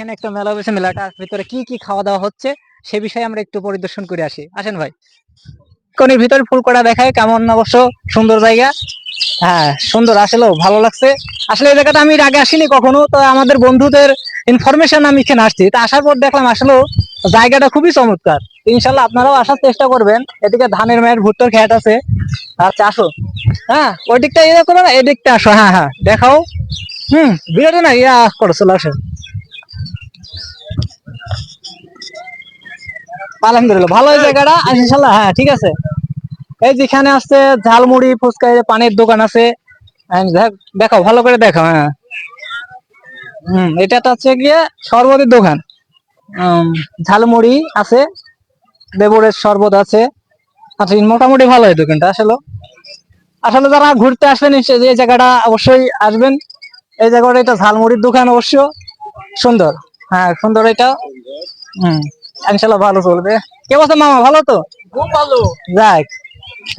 এখানে একটা মেলা বসে, মেলাটার ভিতরে কি কি খাওয়া দাওয়া হচ্ছে সে বিষয়ে আমরা একটু পরিদর্শন করে আসি। আসেন ভাই। কোনের ভিতরে ফুলকড়া দেখায় কেমন, অবশ্য সুন্দর জায়গা। হ্যাঁ সুন্দর, আসলেও ভালো লাগছে। আসলে এই জায়গাটা আমি এর আগে আসিনি কখনো, তো আমাদের বন্ধুদের ইনফরমেশন আমি এখানে আসছি, তা আসার পর দেখলাম আসলেও জায়গাটা খুবই চমৎকার। ইনশাল্লাহ আপনারাও আসার চেষ্টা করবেন। এদিকে ধানের মায়ের ভুট্টোর খেত আছে। আচ্ছা আসো। হ্যাঁ ওই দিকটা ইয়ে করো না, এদিকটা আসো। হ্যাঁ হ্যাঁ দেখাও। ভিড় না ইয়া করো, চলে আসো। আলহামদুলিল্লাহ ভালো এই জায়গাটা, ইনশাল্লাহ। হ্যাঁ ঠিক আছে। এই যেখানে আছে ঝালমুড়ি ফুচকা, এই যে পানের দোকান আছে। দেখাও ভালো করে দেখাও। হ্যাঁ এটা তো হচ্ছে গিয়ে শরবতের দোকান। ঝালমুড়ি আছে, লেবুরের শরবত আছে। আচ্ছা মোটামুটি ভালো এই দোকানটা। আসলে আসলে যারা ঘুরতে আসবেন এই জায়গাটা অবশ্যই আসবেন। এই জায়গাটা এটা ঝালমুড়ির দোকান, অবশ্য সুন্দর। হ্যাঁ সুন্দর এটা। হম ইনশাল্লাহ ভালো চলবে। কে বলছে মামা, ভালো তো? খুব ভালো। যাক,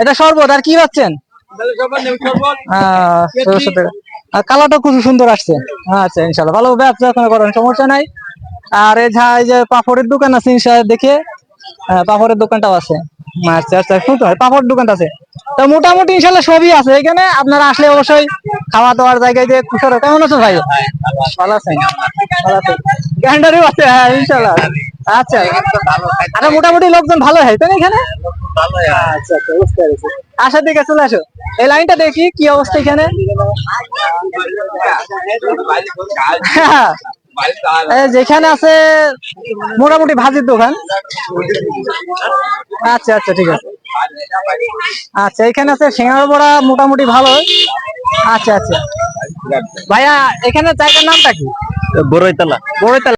এটা শরবত আর কি পাচ্ছেন? আর কালারটা খুব সুন্দর আসছে। আচ্ছা ইনশাল্লাহ ভালো ব্যবসা করেন, সমস্যা নাই। আর এই যে পাপড়ের দোকান আছে ইনশাল্লাহ, দেখে পাপড়ের দোকানটাও আছে। আচ্ছা আচ্ছা সুন্দর, পাপড় দোকানটা আছে। তো মোটামুটি ইনশাল্লাহ সবই আছে এখানে, আপনারা আসলে অবশ্যই খাওয়া দাওয়ার জায়গায় যে কুশল। কেমন আছো ভাই? ভালো আছেন? ভালো আছেন? গ্যান্ডারিও আছে, হ্যাঁ ইনশাল্লাহ। আচ্ছা আরে মোটামুটি লোকজন ভালো হয় তো এখানে। আচ্ছা আচ্ছা বুঝতে পেরেছি। আসার দিকে চলে আসো। এই লাইনটা দেখি কি অবস্থা এখানে। যেখানে আছে মোটামুটি ভাজির দোকান। আচ্ছা আচ্ছা ঠিক আছে। আচ্ছা এখানে আছে সিঙ্গাড়া বড়া, মোটামুটি ভালো। আচ্ছা আচ্ছা ভাইয়া, এখানে জায়গার নামটা কি? বড়ইতলা। বড়ইতলা।